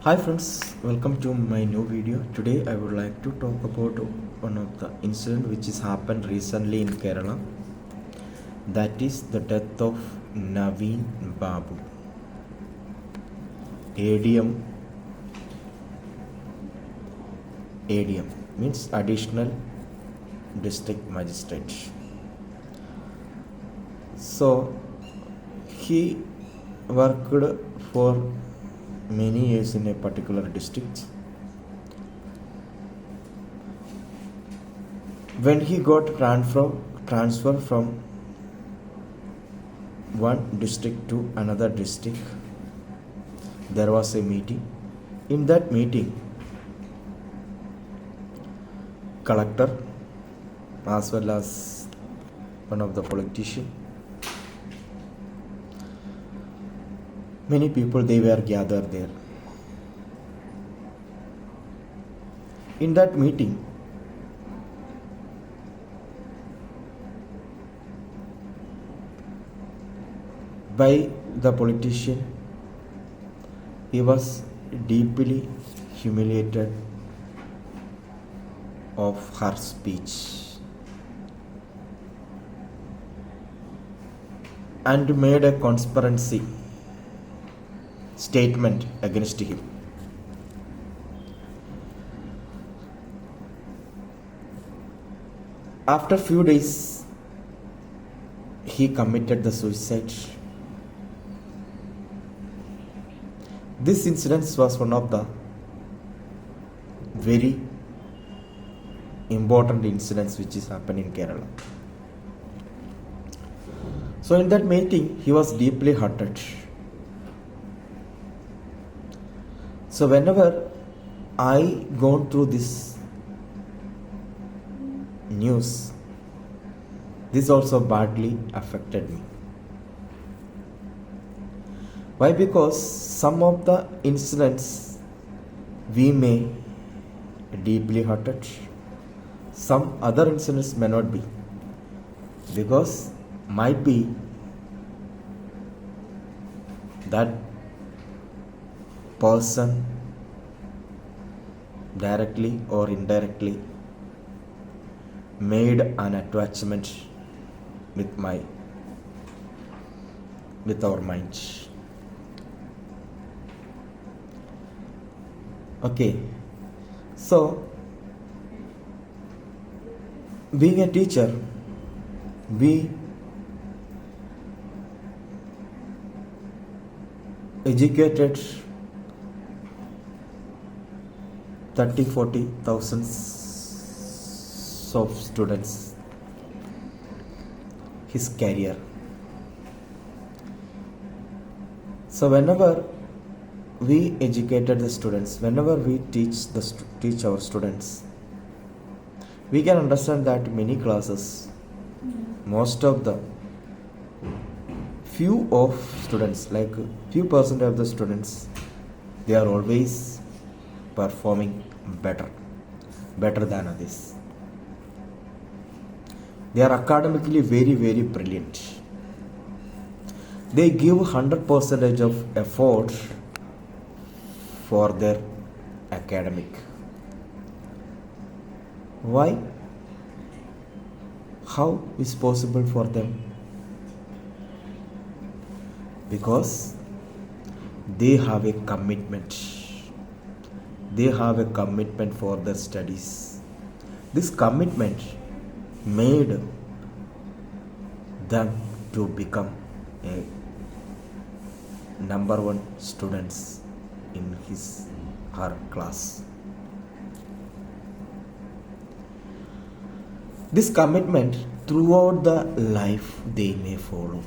Hi friends, welcome to my new video. Today I would like to talk about one of the incident which has happened recently in Kerala. That is the death of Naveen Babu. ADM ADM means Additional District Magistrate. So he worked for many years in a particular district. When he got transfer from one district to another district, there was a meeting. In that meeting, collector as well as one of the politicians, many people they were gathered there. In that meeting, by the politician, he was deeply humiliated of her speech and made a conspiracy statement against him. After few days, he committed the suicide. This incident was one of the very important incidents which is happening in Kerala. So in that meeting, he was deeply hurted. So whenever I gone through this news, this also badly affected me. Why? Because some of the incidents we may deeply hurted, some other incidents may not be, because might be that person directly or indirectly made an attachment with our mind. Okay, so being a teacher, we educated 30,000-40,000 of students his career. So whenever we educated the students, whenever we teach our students, we can understand that many classes, most of the few of students, like few percent of the students, they are always performing better than others. They are academically very brilliant. They give 100% of effort for their academic. Why? How is possible for them? Because they have a commitment. They have a commitment for their studies. This commitment made them to become a number one students in her class. This commitment throughout the life they may follow.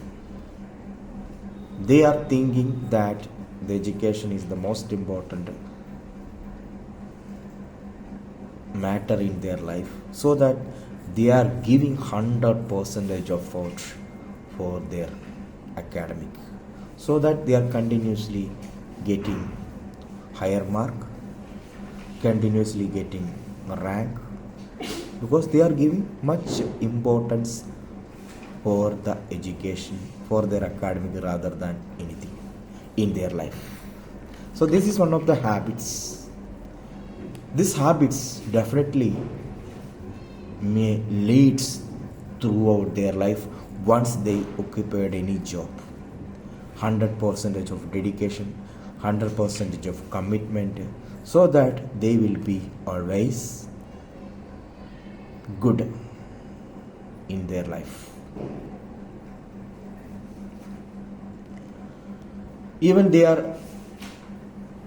They are thinking that the education is the most important matter in their life, so that they are giving 100% of effort for their academic, so that they are continuously getting higher mark, continuously getting rank, because they are giving much importance for the education, for their academic rather than anything in their life. So this is one of the habits. These habits definitely may leads throughout their life once they occupied any job. 100% of dedication, 100% of commitment, so that they will be always good in their life. Even they are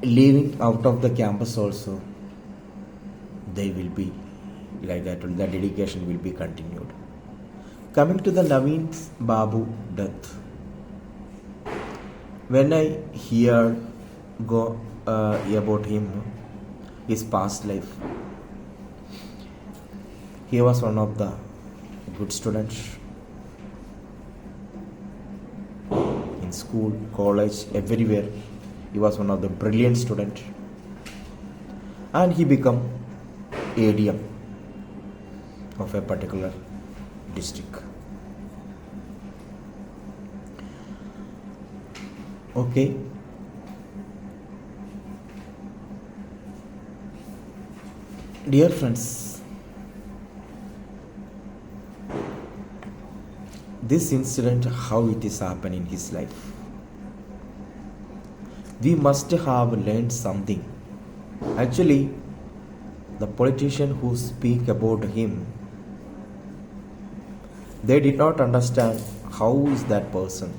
leaving out of the campus also, they will be like that, the dedication will be continued. Coming to the Naveen Babu death, when I hear about him, his past life, he was one of the good students in school, college, everywhere. He was one of the brilliant students, and he became ADM of a particular district. Okay. Dear friends, this incident, how it is happening in his life, we must have learned something. Actually, the politician who speak about him, they did not understand how is that person,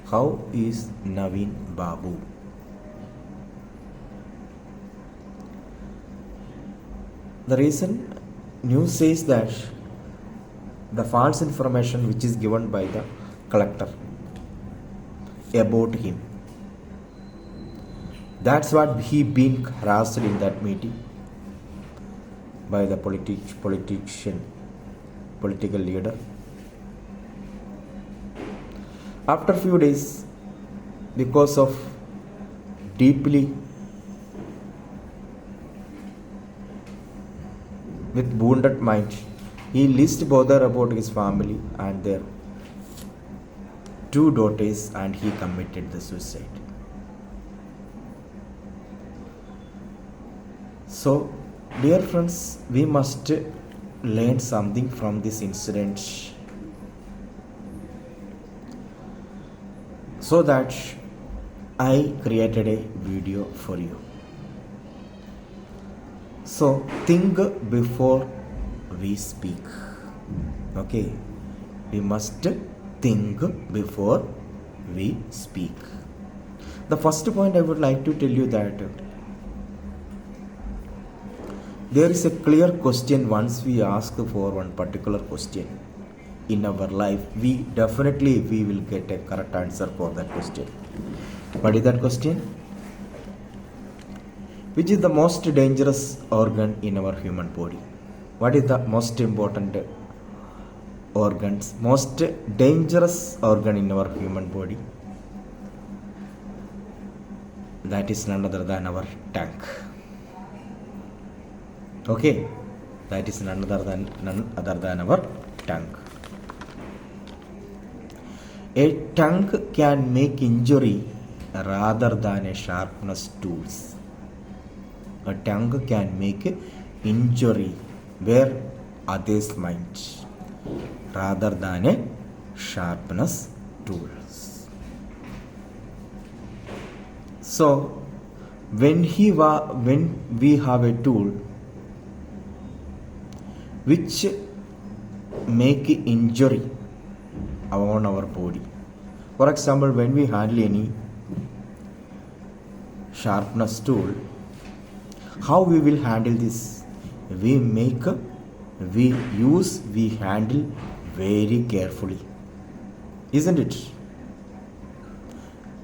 how is Naveen Babu. The reason news says that the false information which is given by the collector about him, that's what he been harassed in that meeting by the political leader. After few days, because of deeply with wounded mind, he least bother about his family and their 2 daughters, and he committed the suicide. So, dear friends, we must learn something from this incident, so that I created a video for you. So think before we speak. Okay, we must think before we speak. The first point I would like to tell you that there is a clear question. Once we ask for one particular question in our life, we will get a correct answer for that question. What is that question? Which is the most dangerous organ in our human body? What is the most important organs, most dangerous organ in our human body? That is none other than our tongue. Okay, that is none other than our tongue. A tongue can make injury rather than a sharpness tools. A tongue can make injury where others might, rather than a sharpness tools. So when we have a tool which make injury on our body, for example, when we handle any sharpness tool, how we will handle this? We handle very carefully, isn't it?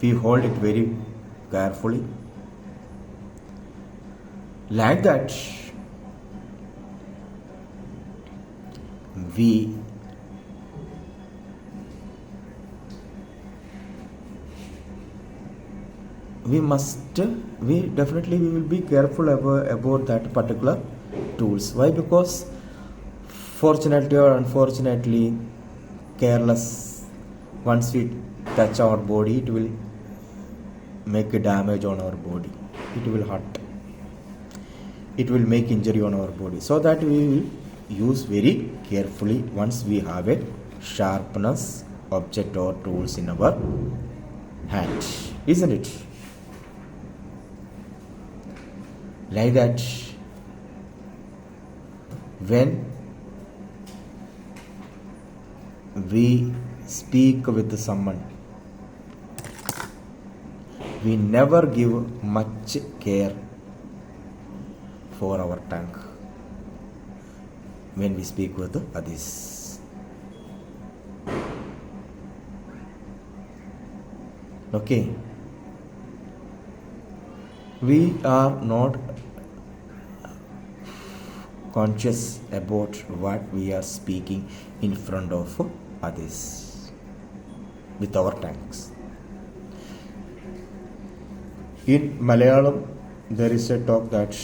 We hold it very carefully. Like that, we will be careful about that particular tools. Why? Because fortunately or unfortunately, careless, once we touch our body, it will make a damage on our body. It will hurt. It will make injury on our body. So that we will use very carefully once we have a sharpness object or tools in our hand, isn't it? Like that, when we speak with someone, we never give much care for our tongue when we speak with others. Okay, we are not conscious about what we are speaking in front of others with our tongues. In Malayalam, there is a talk that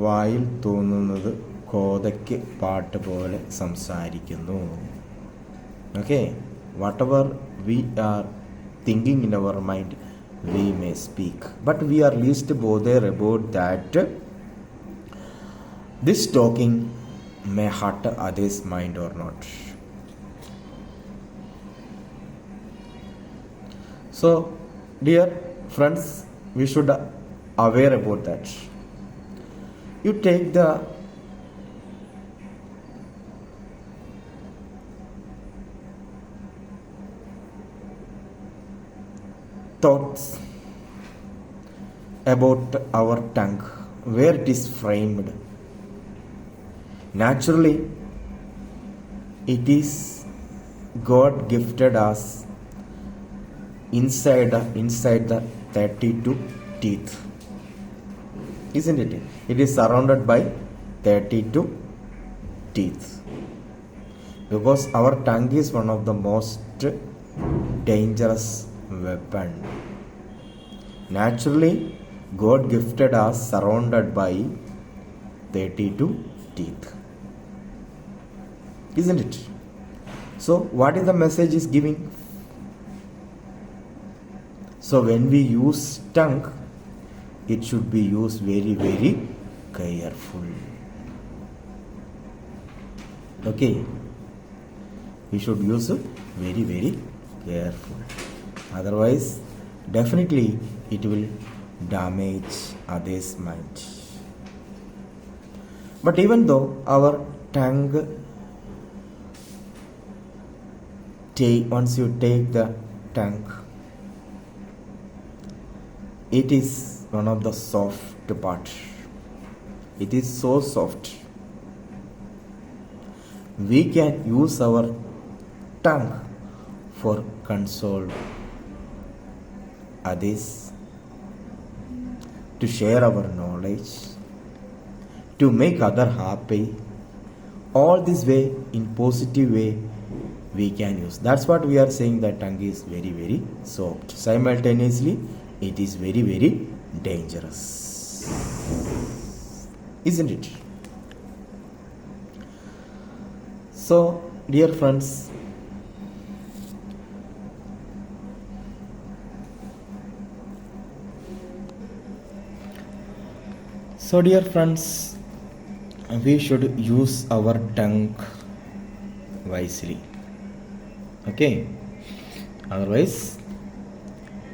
വായിൽ തോന്നുന്നത് കോതയ്ക്ക് പാട്ട് പോലെ സംസാരിക്കുന്നു. Okay, whatever we are thinking in our mind, we may speak, but we are least bothered about that this talking may hurt others' mind or not. So, dear friends, we should aware about that. You take the thoughts about our tongue, where it is framed. Naturally, it is God gifted us inside the 32 teeth, isn't it? It is surrounded by 32 teeth, because our tongue is one of the most dangerous weapon. Naturally, God gifted us surrounded by 32 teeth, isn't it? So what is the message is giving? So when we use tongue, it should be used very, very careful. Okay, we should use it very, very careful. Otherwise, definitely it will damage others' mind. But even though our tongue, once you take the tongue, it is one of the soft part. It is so soft. We can use our tongue for console others, to share our knowledge, to make other happy. All this way, in positive way, we can use. That's what we are saying, that tongue is very, very soft. Simultaneously, it is very, very dangerous, isn't it? So, dear friends, we should use our tongue wisely. Okay, otherwise,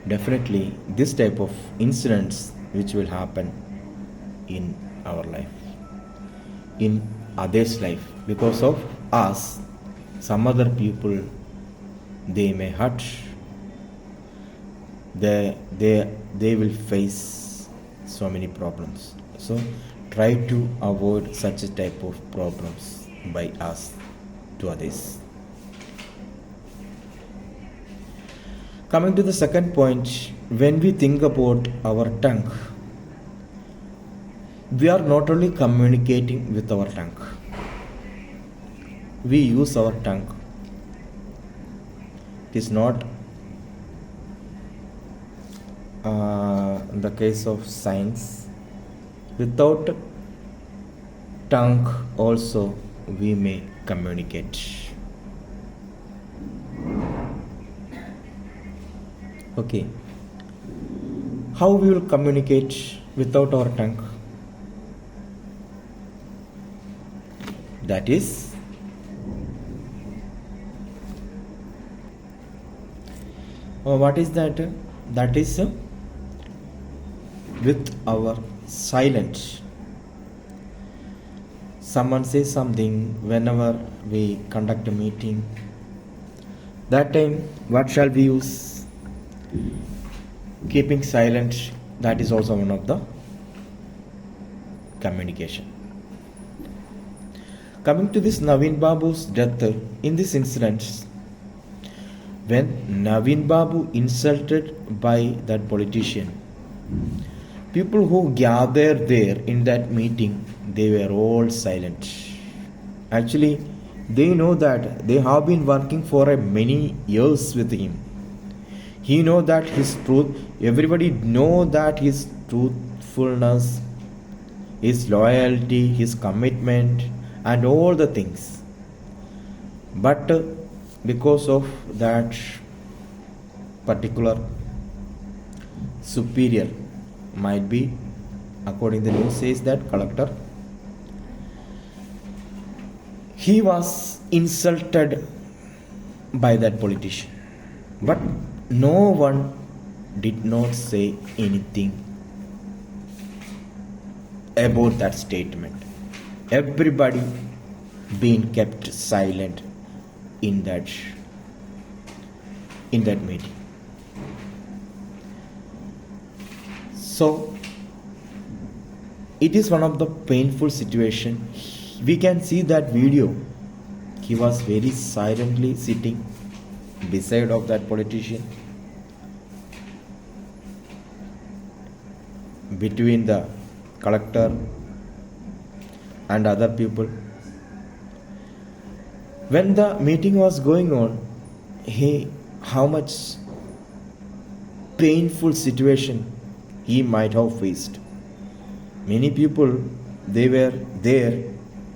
definitely this type of incidents which will happen in our life, in others' life, because of us, some other people, they may hurt. They will face so many problems. So try to avoid such a type of problems by us to others. Coming to the second point, when we think about our tongue, we are not only communicating with our tongue, we use our tongue. It is not in the case of science. Without tongue also we may communicate. Okay, How we will communicate without our tongue? That is what is that? That is with our silence. Someone says something whenever we conduct a meeting. That time, what shall we use? Keeping silent. That is also one of the communication. Coming to this Naveen Babu's death, in this incident, when Naveen Babu insulted by that politician, people who gathered there in that meeting, they were all silent. Actually, they know that they have been working for many years with him. He know that his truth, everybody know that his truthfulness, his loyalty, his commitment, and all the things. But because of that particular superior, might be, according to the news says that collector, he was insulted by that politician. But no one did not say anything about that statement. Everybody being kept silent in that meeting. So it is one of the painful situation. We can see that video. He was very silently sitting beside of that politician, between the collector and other people. When the meeting was going on, how much painful situation he might have faced. Many people, they were there,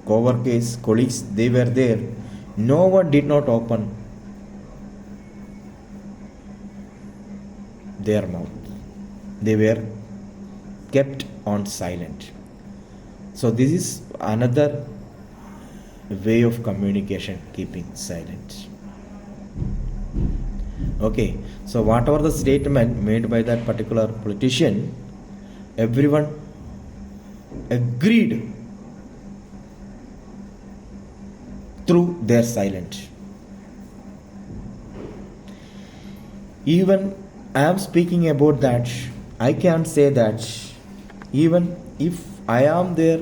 co-workers, colleagues, they were there. No one did not open their mouth. They were kept on silent. So this is another way of communication, keeping silent. Okay, so whatever the statement made by that particular politician, everyone agreed through their silence. Even I am speaking about that, I can say that even if I am there,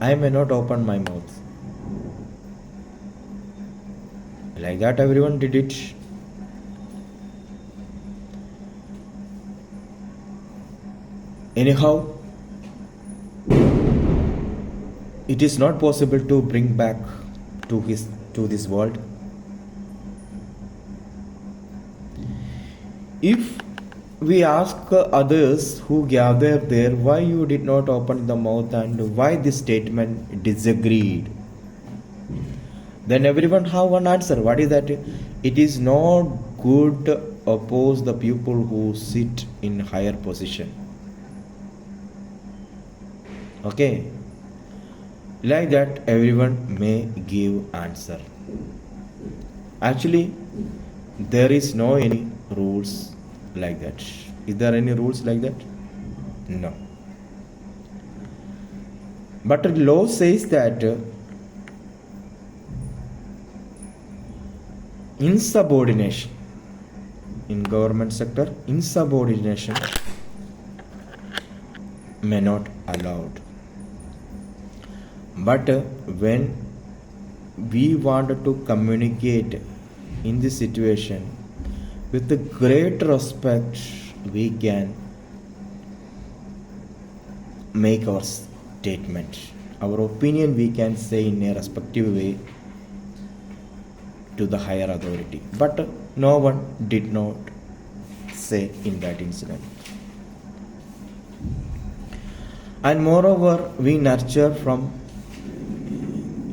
I may not open my mouth. Like that, everyone did it. Anyhow, it is not possible to bring back to this world. If we ask others who gathered there, why you did not open the mouth and why this statement disagreed, then everyone have one answer. What is that? It is not good to oppose the people who sit in higher position. Okay, like that everyone may give answer. Actually, there is no any rules like that. Is there any rules like that? No. But the law says that insubordination in government sector, insubordination may not allowed. But when we wanted to communicate in this situation with the great respect, we can make our statement, our opinion we can say in a respective way to the higher authority. But no one did not say in that incident. And moreover, we nurture from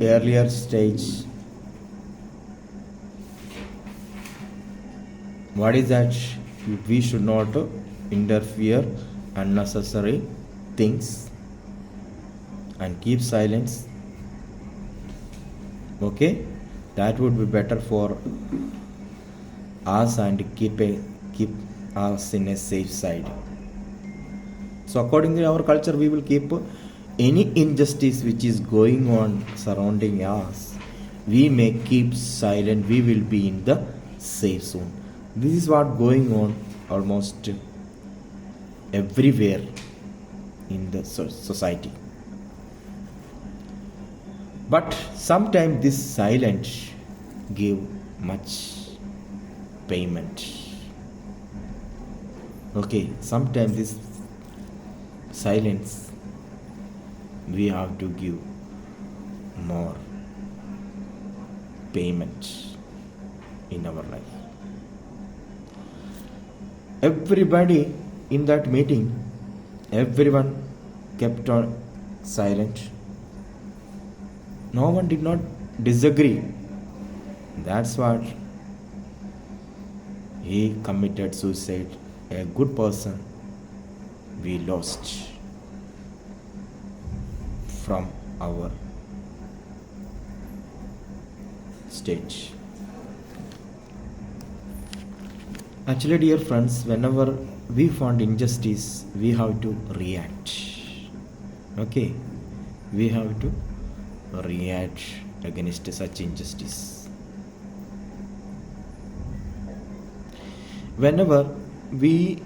earlier stage What is that? We should not interfere unnecessary things and keep silence. Okay, that would be better for us and keep us in a safe side. So according to our culture, we will keep any injustice which is going on surrounding us, we may keep silent, we will be in the safe zone. This is what going on almost everywhere in the society. But sometimes this silence give much payment. Okay, sometimes this silence we have to give more payment in our life. Everybody in that meeting, everyone kept on silent. No one did not disagree. That's what he committed suicide. A good person we lost from our stage. Actually, dear friends, whenever we find injustice, we have to react. Okay, we have to react against such injustice. Whenever we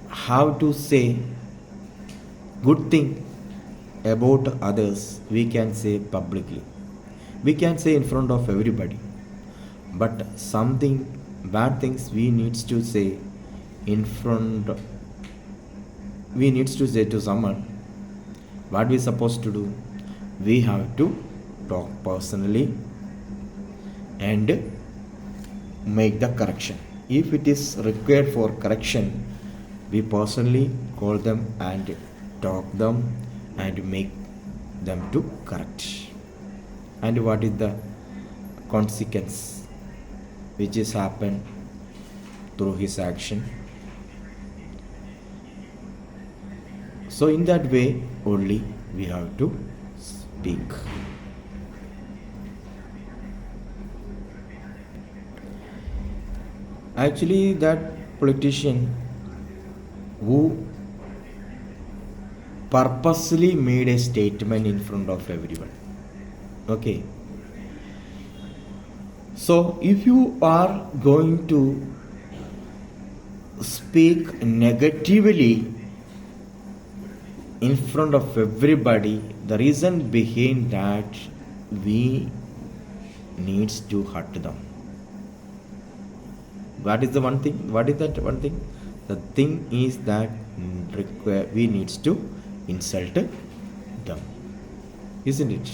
have to say good thing about others, we can say publicly, we can say in front of everybody, but something bad things we needs to say in front, we needs to say to someone. What we supposed to do? We have to talk personally and make the correction. If it is required for correction, we personally call them and talk them and make them to correct. And what is the consequence which is happened through his action? So in that way only we have to speak. Actually, that politician who purposely made a statement in front of everyone. Okay. So if you are going to speak negatively in front of everybody, the reason behind that, we needs to hurt them. What is the one thing? What is that one thing? The thing is that we needs to insult them, isn't it?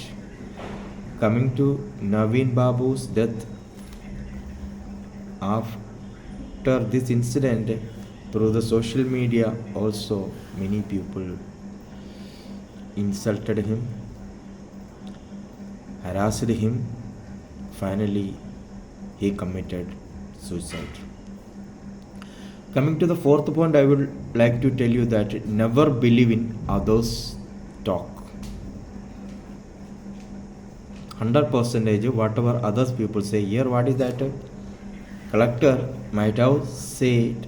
Coming to Naveen Babu's death, after this incident, through the social media also many people insulted him, harassed him. Finally he committed suicide. Coming to the fourth point, I would like to tell you that never believe in others' talk. 100% whatever others people say. Here, what is that? Collector might have said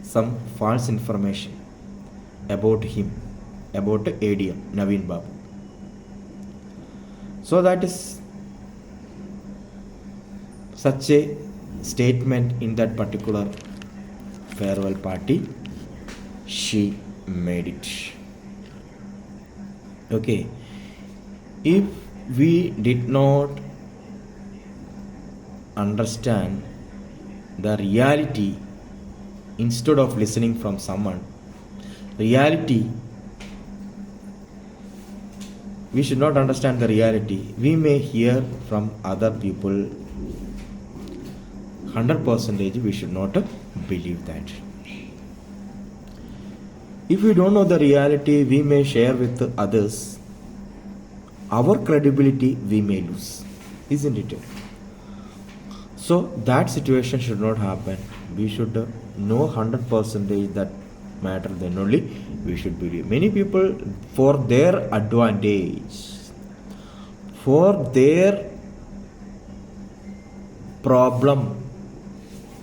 some false information about him, about ADM, Naveen Babu. So that is such a statement in that particular farewell party. She made it. Okay. If we did not understand the reality, instead of listening from someone, reality, we should not understand the reality. We may hear from other people. 100% we should not believe that. If we don't know the reality, we may share with others. Our credibility we may lose, isn't it? So that situation should not happen. We should know 100% that matter, then only we should believe. Many people, for their advantage, for their problem,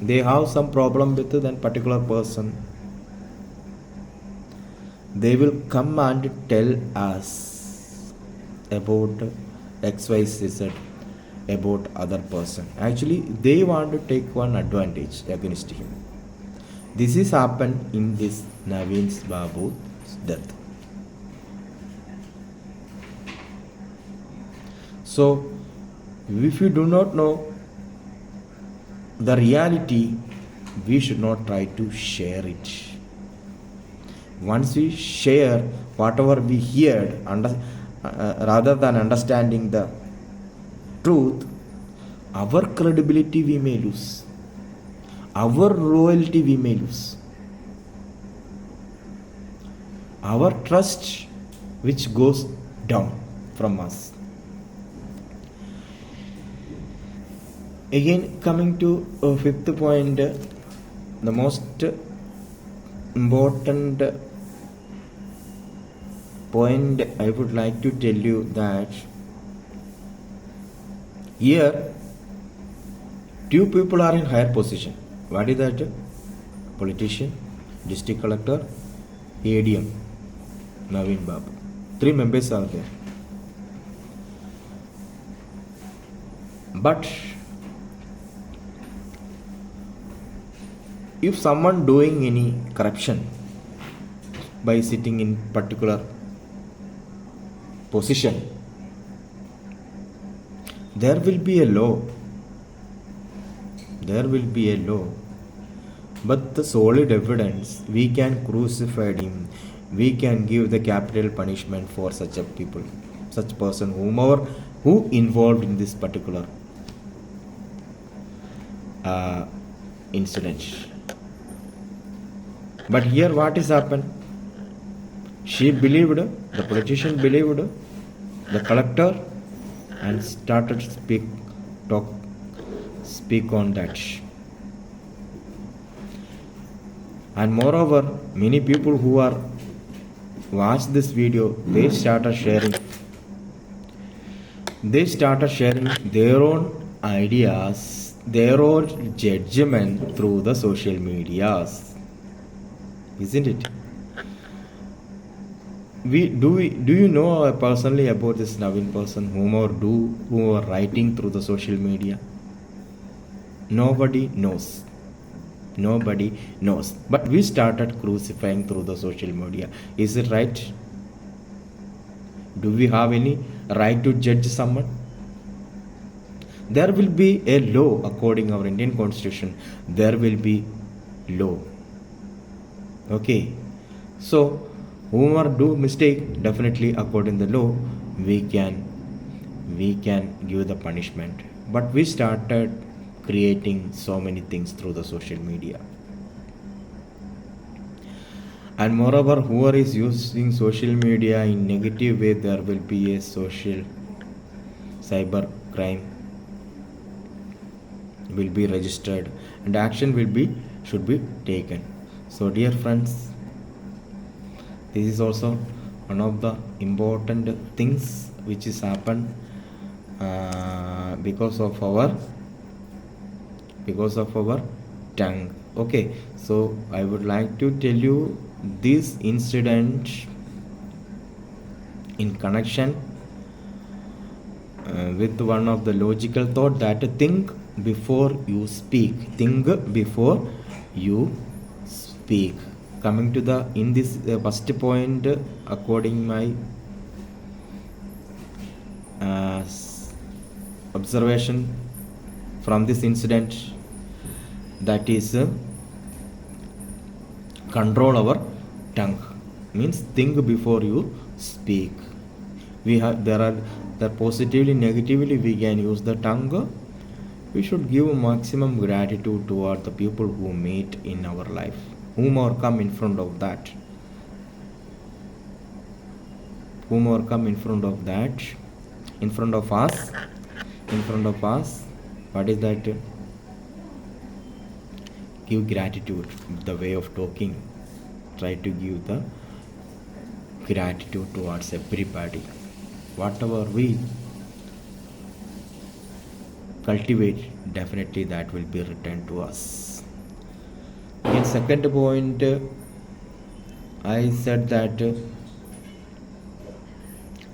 they have some problem with that particular person, they will come and tell us about XYZ, about other person. Actually they want to take one advantage against him. This is happened in this Naveen Babu's death. So if you do not know the reality, we should not try to share it. Once we share whatever we heard, rather than understanding the truth, our credibility we may lose, our royalty we may lose, our trust which goes down from us. Again, coming to fifth point, the most important point I would like to tell you that here two people are in higher position. What is that? Politician, district collector, ADM, Naveen Babu. 3 members are there. But if someone doing any corruption by sitting in particular position, there will be a law. There will be a law. But the solid evidence, we can crucify him. We can give the capital punishment for such a people, such person, whomever who involved in this particular incident. But here what is happened? She believed, the politician believed, the collector, and started speak on that. And moreover, many people who are watch this video, they started sharing their own ideas, their own judgment through the social medias, isn't it? Do you know personally about this Naveen person who are writing through the social media? Nobody knows. But we started crucifying through the social media. Is it right? Do we have any right to judge someone? There will be a law according to our Indian Constitution. There will be law. Okay. So whoever do mistake, definitely according to the law, we can give the punishment. But we started creating so many things through the social media. And moreover, whoever is using social media in negative way, there will be a social cyber crime will be registered and action should be taken. So dear friends, this is also one of the important things which is happened because of our tongue. Okay, so I would like to tell you this incident in connection with one of the logical thought, that think before you speak. Coming to the in this first point, according my observation from this incident, that is control our tongue, means think before you speak. There positively, negatively we can use the tongue. We should give maximum gratitude toward the people who meet in our life, whomever come in front of us. What is that? give gratitude, the way of talking. Try to give the gratitude towards everybody. Whatever we cultivate, definitely that will be returned to us. In second point, I said that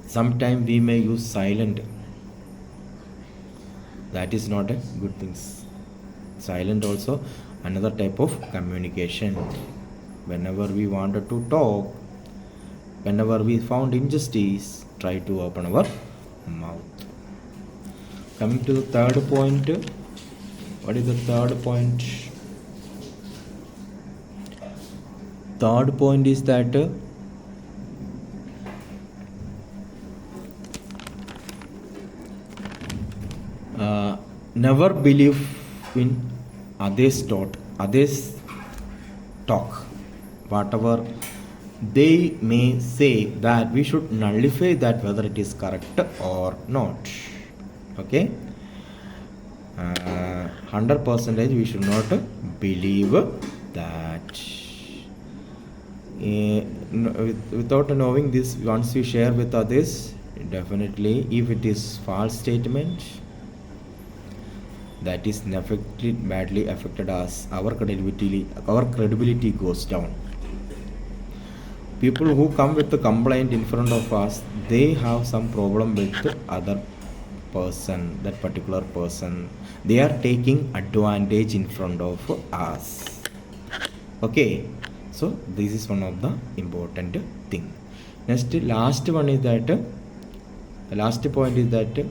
sometimes we may use silent. That is not a good thing. Silent also another type of communication. Whenever we wanted to talk, whenever we found injustice, try to open our mouth. Coming to the third point, what is the third point? Third point is that never believe in others' talk. Whatever they may say, that we should nullify that whether it is correct or not. Okay, 100% we should not believe that. Without knowing this, once we share with others, definitely if it is false statement, that is badly affected us. Our credibility goes down. People who come with the complaint in front of us, they have some problem with the other person, that particular person. They are taking advantage in front of us. Okay, so this is one of the important thing. Next, last one is that the last point is that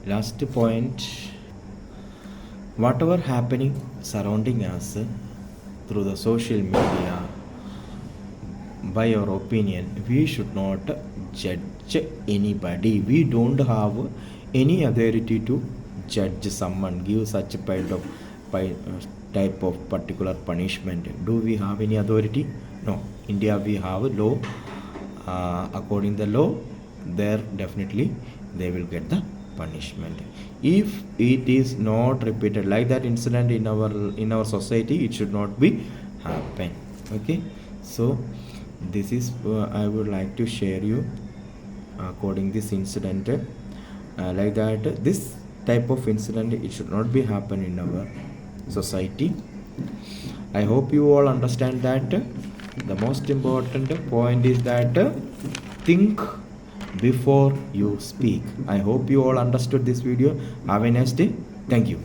last point, whatever happening surrounding us through the social media, by your opinion, we should not judge anybody. We don't have any authority to judge someone, give such a type of particular punishment. Do we have any authority? No. India, we have a law. According to the law, there definitely they will get the punishment. If it is not repeated, like that incident in our society, it should not be happen. Okay, so this is I would like to share you according this incident, like that this type of incident, it should not be happen in our society. I hope you all understand that the most important point is that think before you speak. I hope you all understood this video. Have a nice day. Thank you.